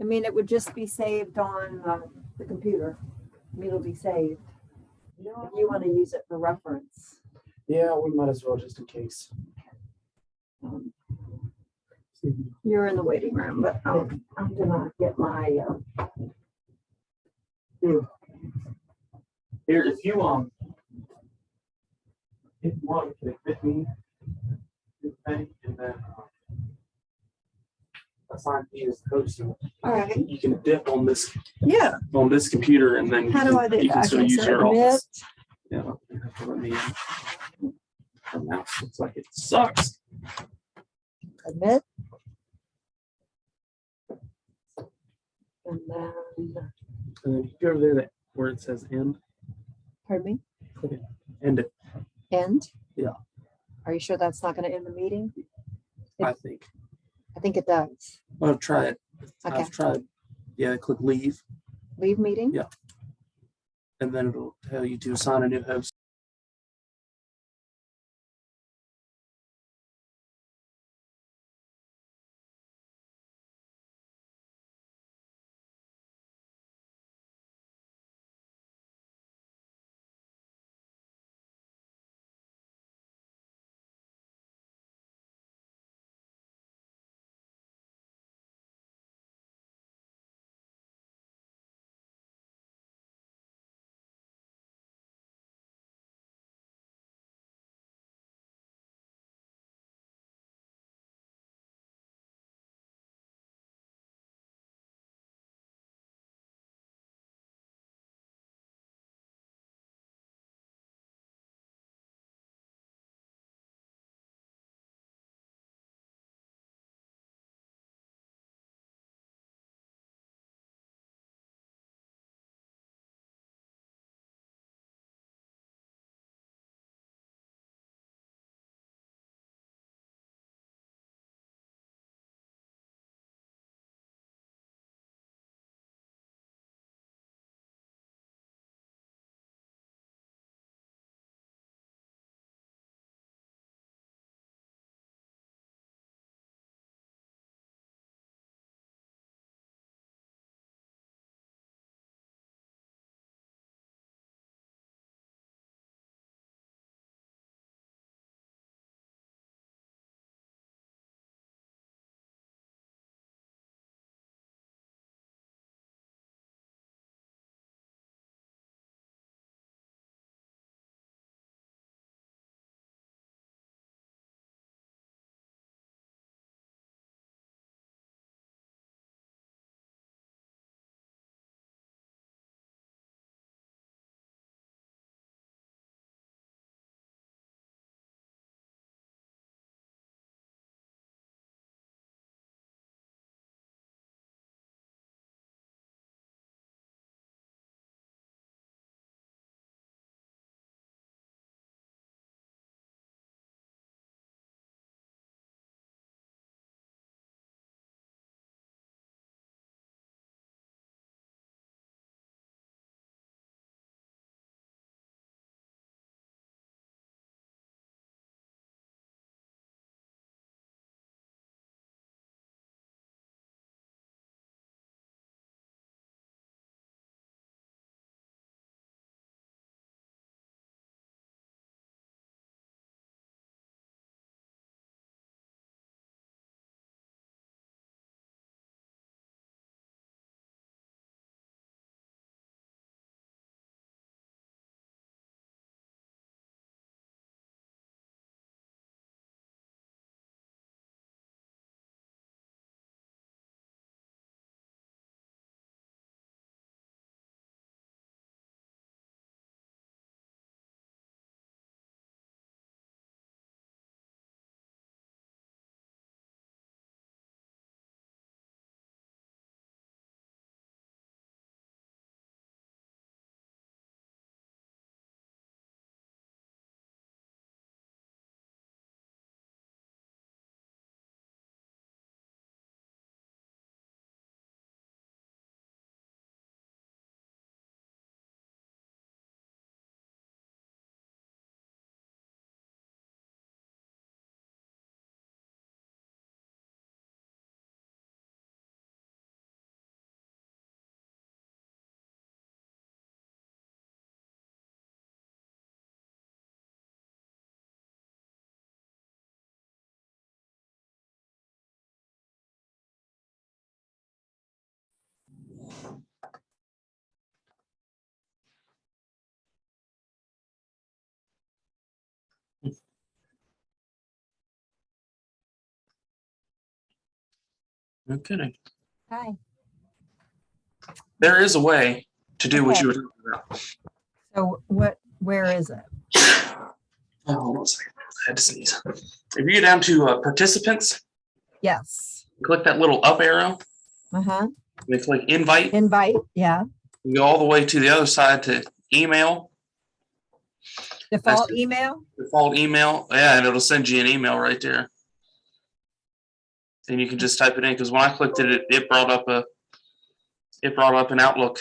I mean, it would just be saved on the computer. I mean, it'll be saved. If you want to use it for reference. Yeah, we might as well just in case. Um, You're in the waiting room, but I'm gonna get my. Here, if you want, you can fit me, and then assign me as host. So All right. you can dip on this computer, and then How do I do you that? can I still can use your submit. office. Yeah, you have to let me in. My mouse looks like it sucks. Admit. And then, And then you go over there where it says end. pardon me, Click it. End it. end? Yeah. Are you sure that's not gonna end the meeting? I think. I think it does. I'll try it. Okay, I've tried. Yeah, click leave, leave meeting? Yeah. and then it'll tell you to assign a new host. No kidding. Hi. There is a way to do what Okay. you were talking about. So where is it? Oh, hold on a second. I had to sneeze. If you get down to participants, Yes. click that little up arrow, Uh-huh. and then click invite. Invite, yeah. You go all the way to the other side to email, Default That's- email? default email. Yeah, and it'll send you an email right there. And you can just type it in because when I clicked it, it brought up an Outlook.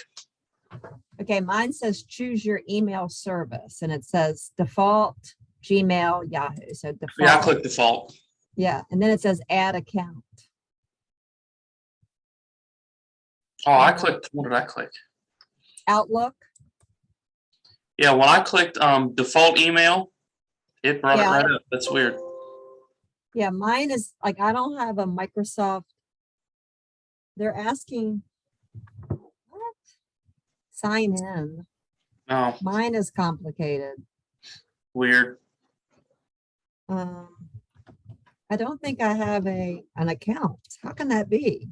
Okay, mine says choose your email service and it says default, Gmail, Yahoo. So default. Yeah, I clicked default. Yeah, and then it says add account. Oh, I clicked. What did I click? Outlook. Yeah, when I clicked default email, it brought Yeah. it right up. That's weird. Yeah, mine is like, I don't have a Microsoft. They're asking, what? Sign in. Oh, Mine is complicated. weird. I don't think I have an account. How can that be?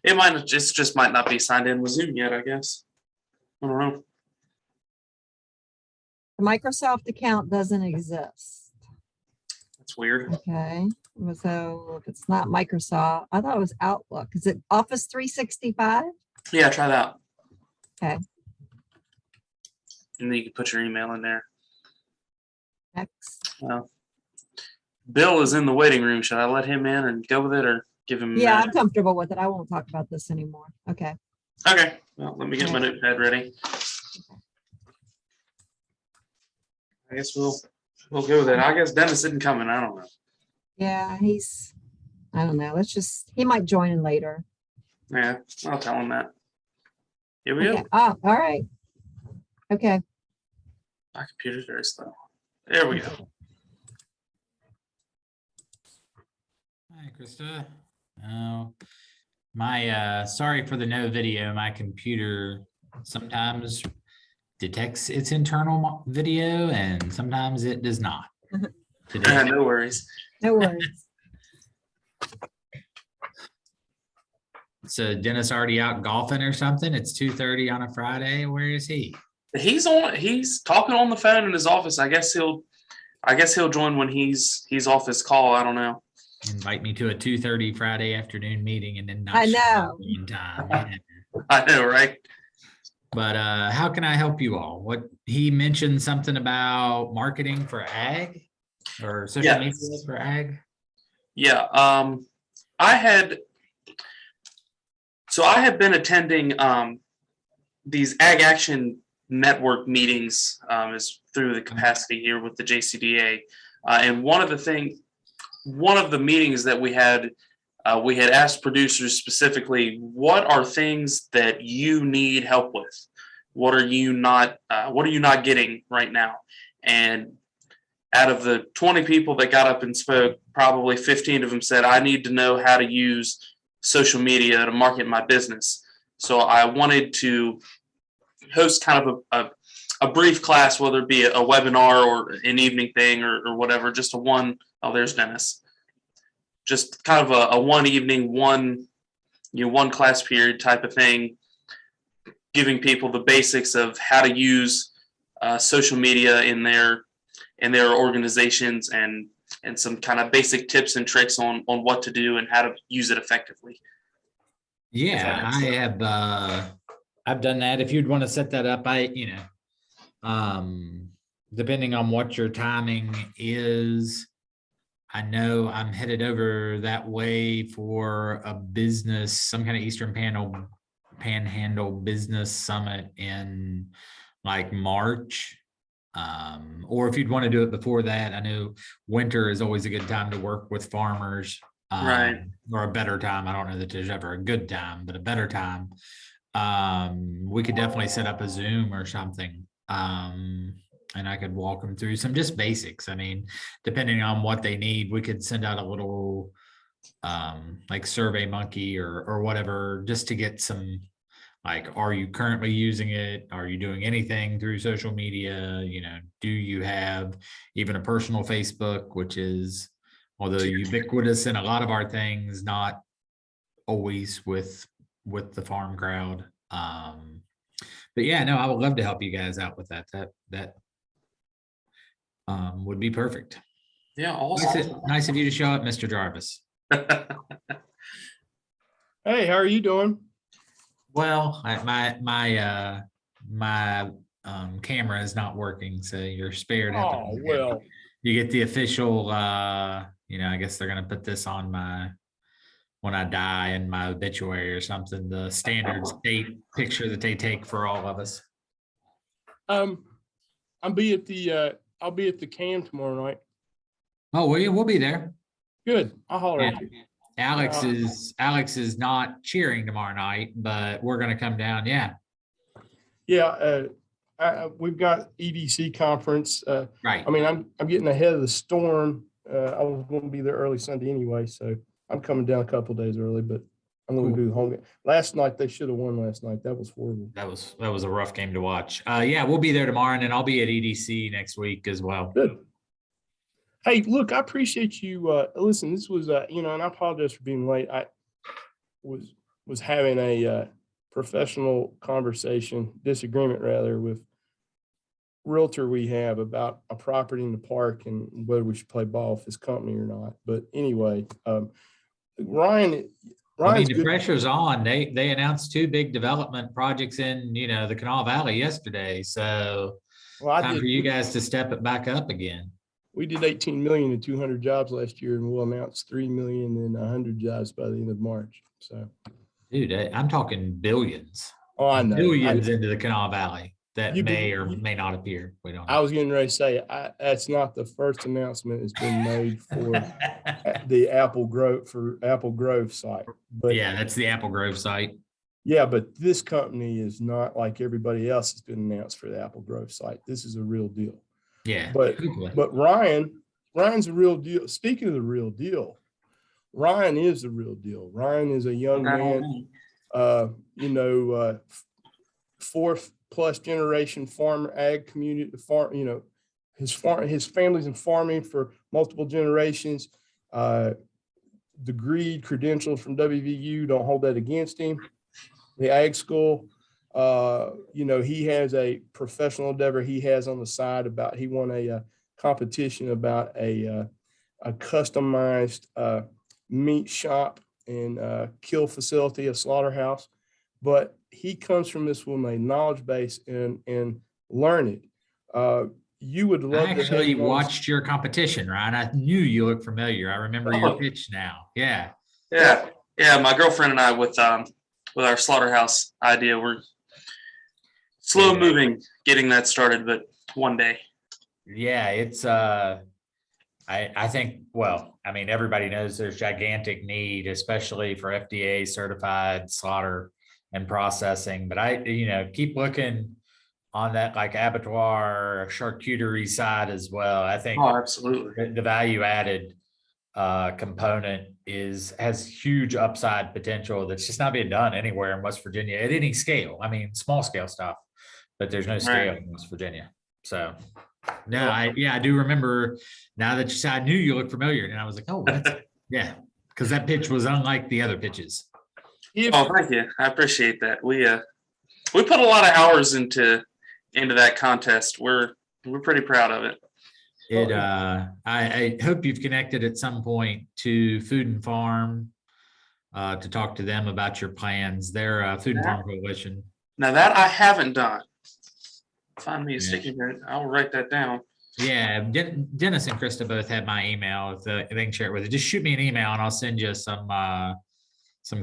It might just might not be signed in with Zoom yet, I guess. I don't know. The Microsoft account doesn't exist. That's weird. Okay, so if it's not Microsoft, I thought it was Outlook. Is it Office 365? Yeah, try that. Okay. And then you can put your email in there. Next. Bill is in the waiting room. Should I let him in and go with it or give him a Yeah, I'm minute? comfortable with it. I won't talk about this anymore. Okay. Okay. Well, let me get my notepad ready. I guess we'll go with it. I guess Dennis isn't coming. I don't know. Yeah, I don't know. He might join in later. Yeah, I'll tell him that. Here we Okay. go. Oh, all right. Okay. My computer's very slow. There we go. Hi, Krista. Sorry for the no video. My computer sometimes detects its internal video and sometimes it does not. Today, No worries. No worries. so Dennis already out golfing or something. It's 2:30 on a Friday. Where is he? He's talking on the phone in his office. I guess he'll join when he's off his call. I don't know. Invite me to a 2:30 Friday afternoon meeting and then not I show up know. on time. Yeah. I know, right? But how can I help you all? What he mentioned something about marketing for ag or social Yes. media for ag. Yeah. I had been attending these Ag Action Network meetings is through the capacity here with the JCDA, and one of the meetings that we had asked producers specifically, what are things that you need help with? What are you not getting right now? And out of the 20 people that got up and spoke, probably 15 of them said, I need to know how to use social media to market my business. So I wanted to host kind of a brief class, whether it be a webinar or an evening thing or whatever, just there's Dennis. Just kind of a one evening, one class period type of thing, giving people the basics of how to use social media in their organizations and some kind of basic tips and tricks on what to do and how to use it effectively. Yeah, I've done that. If you'd want to set that up, depending on what your timing is, I know I'm headed over that way for a business, some kind of Eastern Panhandle business summit in like March. Or if you'd want to do it before that, I know winter is always a good time to work with farmers. Right. Or a better time. I don't know that there's ever a good time, but a better time. We could definitely set up a Zoom or something. And I could walk them through some just basics. I mean, depending on what they need, we could send out a little like Survey Monkey or whatever, just to get some, like, are you currently using it? Are you doing anything through social media? Do you have even a personal Facebook, which is, although ubiquitous in a lot of our things, not always with the farm crowd. But yeah, no, I would love to help you guys out with that. That would be perfect. Yeah, Nice awesome. nice of you to show up, Mr. Jarvis. Hey, how are you doing? Well, my camera is not working, so you're spared. Oh, well, You get the official, I guess they're gonna put this on when I die in my obituary or something, the standard state picture that they take for all of us. I'll be at the CAM tomorrow night. Oh, we'll be there. Good. I'll holler Yeah. at you. Alex is not cheering tomorrow night, but we're gonna come down. Yeah, Yeah, we've got EDC conference. right. I mean, I'm getting ahead of the storm. I was going to be there early Sunday anyway, so I'm coming down a couple days early, but I'm going to do the home game. Last night, they should have won last night. That was horrible. That was a rough game to watch. Yeah, we'll be there tomorrow, and then I'll be at EDC next week as well. Good. Hey, look, I appreciate you. Listen, this was, and I apologize for being late. I was having a professional disagreement rather, with realtor we have about a property in the park and whether we should play ball with this company or not. But anyway, Ryan's The good. pressure's on. They announced 2 big development projects in, the Kanawha Valley yesterday. So Well, time for you guys to step it back up again. We did 18 million in 200 jobs last year, and we'll announce 3 million in 100 jobs by the end of March. So, Dude, I'm talking billions. oh, I know. Billions into the Kanawha Valley that You may can- or may not appear. We don't I know. was getting ready to say, that's not the first announcement that's been made for the Apple Grove site. But Yeah, that's the Apple Grove site. yeah, but this company is not like everybody else has been announced for the Apple Grove site. This is a real deal. Yeah. But hopefully. Ryan's a real deal. Speaking of the real deal, Ryan is the real deal. Ryan is a young man, 4th+ generation farmer, ag community farm, his family's in farming for multiple generations. Degree credentials from WVU, don't hold that against him. The ag school, he has a professional endeavor he has on the side he won a competition about a customized meat shop and kill facility, a slaughterhouse. But he comes from this with a knowledge base and learn it. You would love I to actually have him on- watched your competition, Ryan. I knew you looked familiar. I remember your Oh. pitch now. Yeah. Yeah. My girlfriend and I with our slaughterhouse idea, we're slow Yeah. moving getting that started, but one day. Yeah, it's I think, well, I mean, everybody knows there's gigantic need, especially for FDA certified slaughter and processing. But I keep looking on that like abattoir charcuterie side as well. I think Oh, absolutely. the value added component has huge upside potential that's just not being done anywhere in West Virginia at any scale. I mean, small scale stuff, but there's no scale Right. in West Virginia. So no, I do remember now that you said, I knew you looked familiar, and I was like, oh, yeah, because that pitch was unlike the other pitches. If- Oh, thank you. I appreciate that. We put a lot of hours into that contest. We're pretty proud of it. I hope you've connected at some point to Food and Farm to talk to them about your plans. They're Food and Farm Coalition. Now that I haven't done. Find me a Yeah. sticky note. I'll write that down. Yeah, Dennis and Krista both have my email. If they can share it with you, just shoot me an email and I'll send you some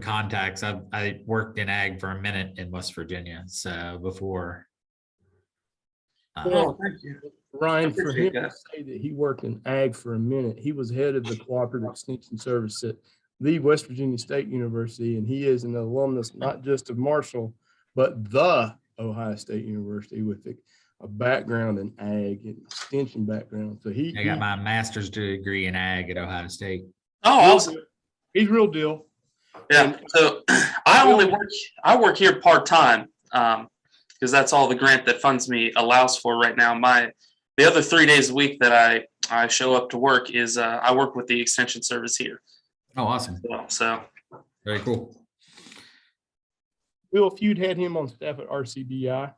contacts. I worked in ag for a minute in West Virginia, so before. Well, thank you. Ryan, for him appreciate to that. say that he worked in ag for a minute, he was head of the Cooperative Extension Service at the West Virginia State University, and he is an alumnus not just of Marshall, but the Ohio State University with a background in ag and extension background. So I got my master's degree in ag at Ohio State. Oh, awesome. he's real deal. Yeah. So I work here part-time because that's all the grant that funds me allows for right now. The other 3 days a week that I show up to work is I work with the extension service here. Oh, awesome. So Very cool. Bill, if you'd had him on staff at RCBI,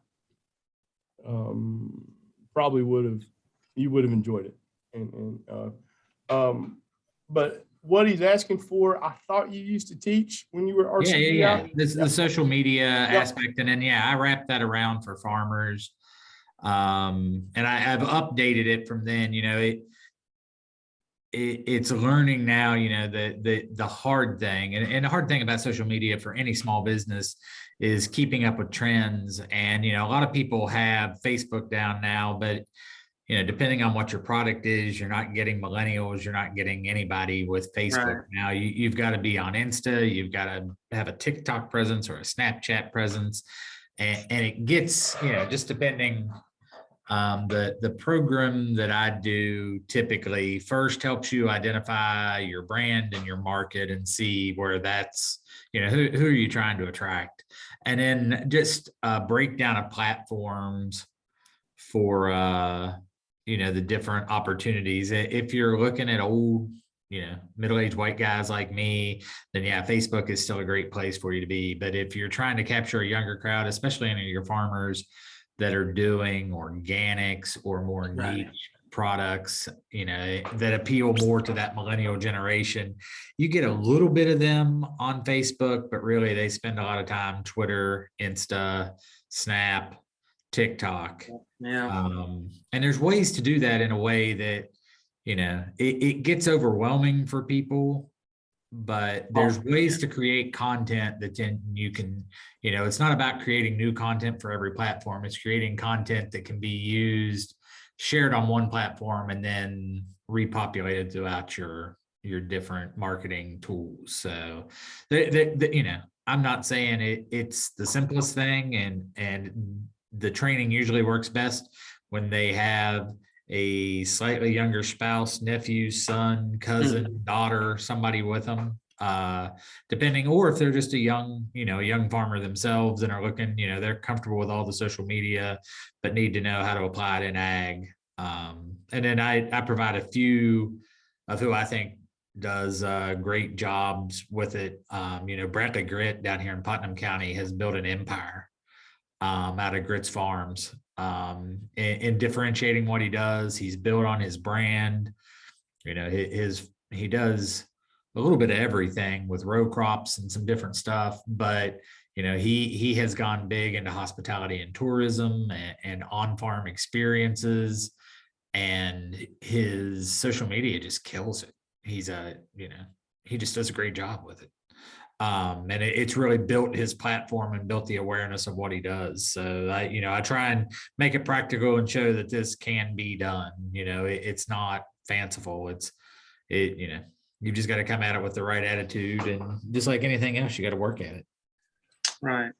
probably you would have enjoyed it. But what he's asking for, I thought you used to teach when you were RCBI. Yeah. This is the social media aspect. And then, I wrap that around for farmers. And I've updated it from then, it's learning now, the hard thing and the hard thing about social media for any small business is keeping up with trends. And, a lot of people have Facebook down now, but depending on what your product is, you're not getting millennials, you're not getting anybody with Facebook. Right. Now. You've got to be on Insta, you've got to have a TikTok presence or a Snapchat presence. And it gets, just depending, the program that I do typically first helps you identify your brand and your market and see where that's, who are you trying to attract? And then just a breakdown of platforms for, the different opportunities. If you're looking at old, middle-aged white guys like me, then Facebook is still a great place for you to be. But if you're trying to capture a younger crowd, especially any of your farmers that are doing organics or more niche products, that appeal more to that millennial generation, you get a little bit of them on Facebook, but really they spend a lot of time Twitter, Insta, Snap, TikTok. And there's ways to do that in a way that, it gets overwhelming for people, but there's ways to create content that then you can, it's not about creating new content for every platform. It's creating content that can be used, shared on one platform, and then repopulated throughout your different marketing tools. So, I'm not saying it's the simplest thing, and the training usually works best when they have a slightly younger spouse, nephew, son, cousin, daughter, somebody with them, depending, or if they're just a young farmer themselves and are looking, they're comfortable with all the social media, but need to know how to apply it in ag. And then I provide a few of who I think does great jobs with it. Bradley Grit down here in Putnam County has built an empire out of Grit's Farms. In differentiating what he does, he's built on his brand. He does a little bit of everything with row crops and some different stuff, but he has gone big into hospitality and tourism and on-farm experiences, and his social media just kills it. He just does a great job with it. And it's really built his platform and built the awareness of what he does. So I try and make it practical and show that this can be done. It's not fanciful. You just got to come at it with the right attitude, and just like anything else, you got to work at it. Right.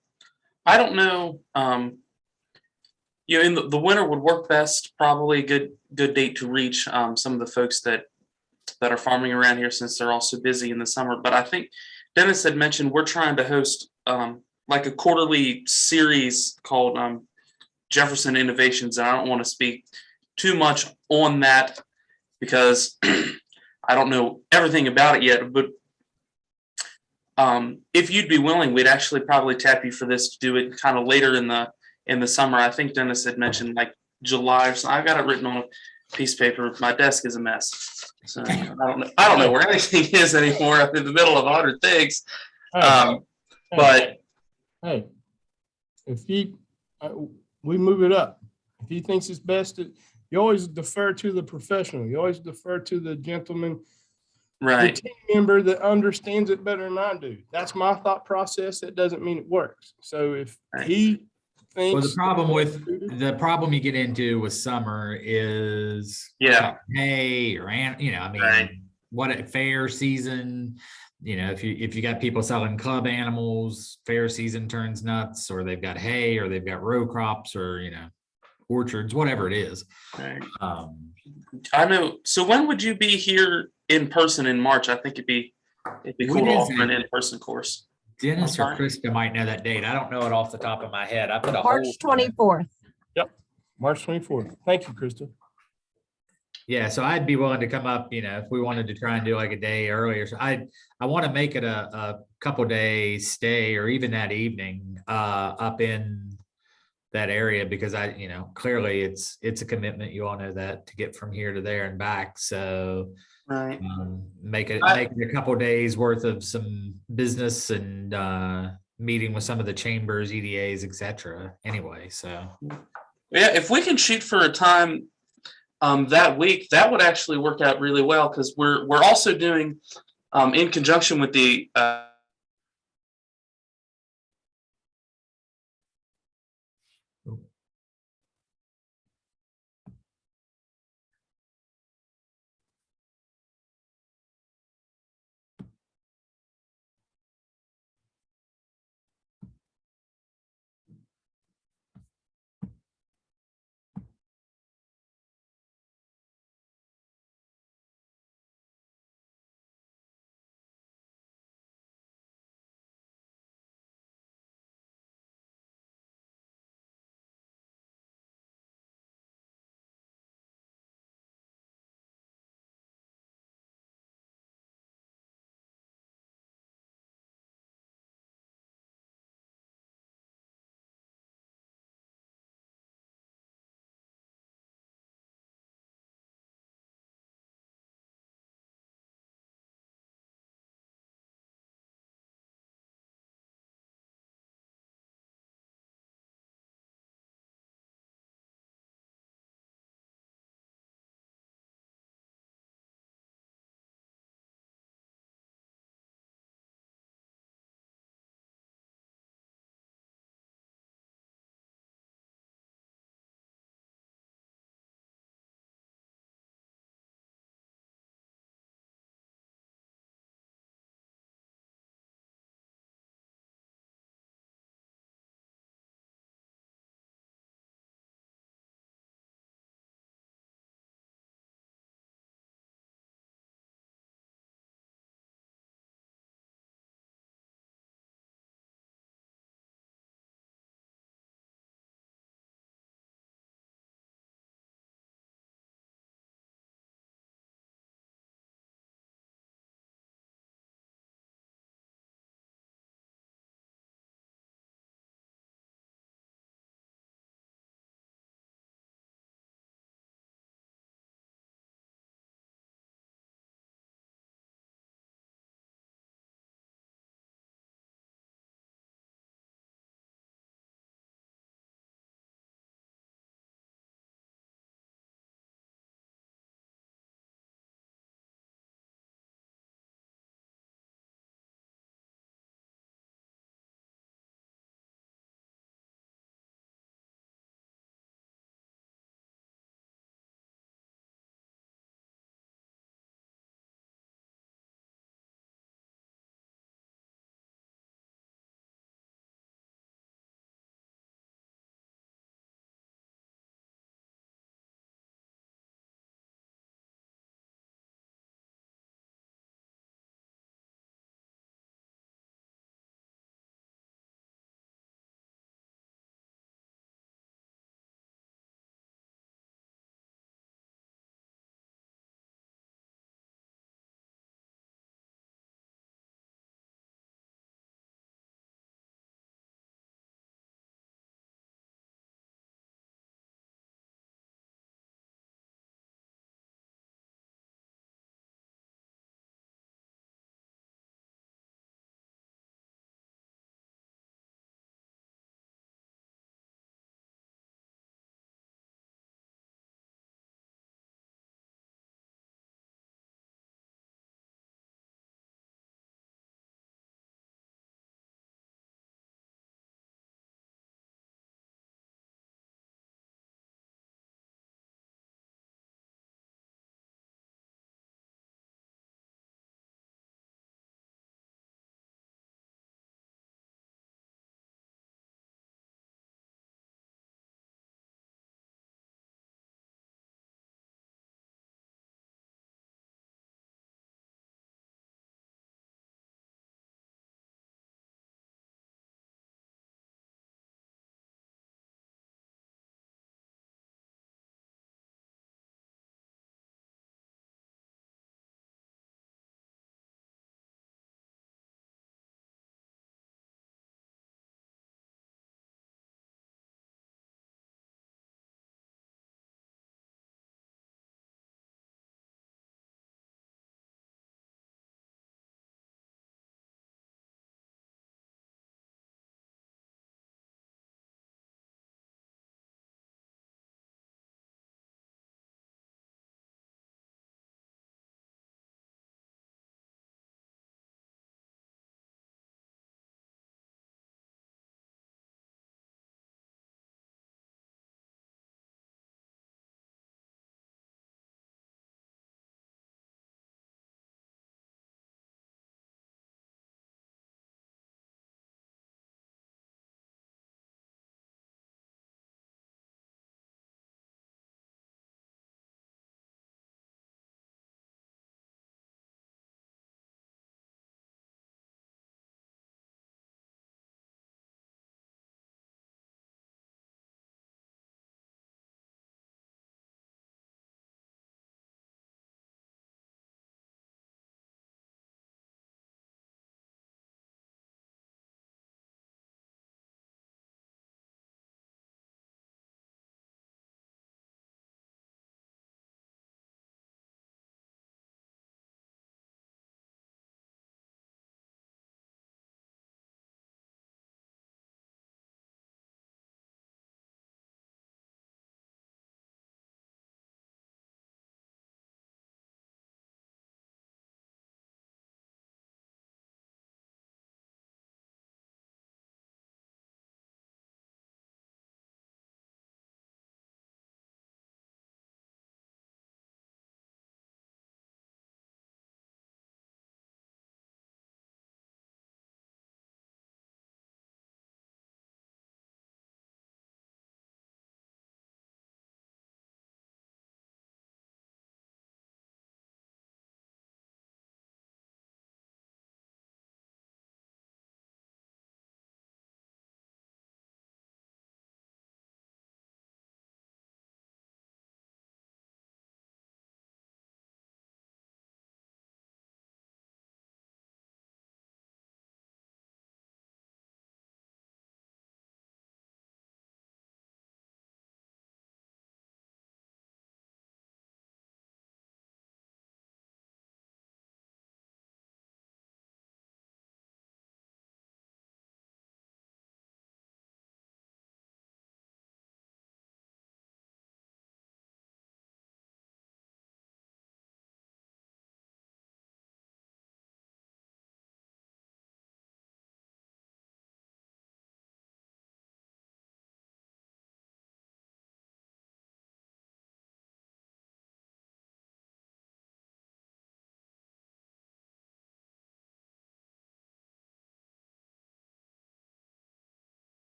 I don't know. In the winter would work best. Probably a good date to reach some of the folks that are farming around here, since they're all so busy in the summer. But I think Dennis had mentioned we're trying to host like a quarterly series called Jefferson Innovations. And I don't want to speak too much on that because I don't know everything about it yet. But if you'd be willing, we'd actually probably tap you for this to do it kind of later in the summer. I think Dennis had mentioned like July or something. I got it written on a piece of paper. My desk is a mess. So I don't know where anything is anymore. I'm in the middle of 100 things. But hey, if we move it up, if he thinks it's best, you always defer to the professional. You always defer to the gentleman, right? The team member that understands it better than I do. That's my thought process. That doesn't mean it works. So if he thinks, well, the problem you get into with summer is hay or what at fair season, if you got people selling club animals, fair season turns nuts, or they've got hay, or they've got row crops, or orchards, whatever it is. Right. I know. So when would you be here in person in March? I think it'd be cool to offer an in-person course. Dennis or Krista might know that date. I don't know it off the top of my head. I put a March 24th. Yep, March 24th. Thank you, Krista. Yeah, so I'd be willing to come up, if we wanted to try and do like a day earlier. So I want to make it a couple days stay or even that evening up in that area because clearly it's a commitment. You all know that to get from here to there and back. So Right. make it I- a couple days worth of some business and meeting with some of the chambers, EDAs, et cetera. Anyway, so Yeah, if we can shoot for a time that week, that would actually work out really well because we're also doing in conjunction with the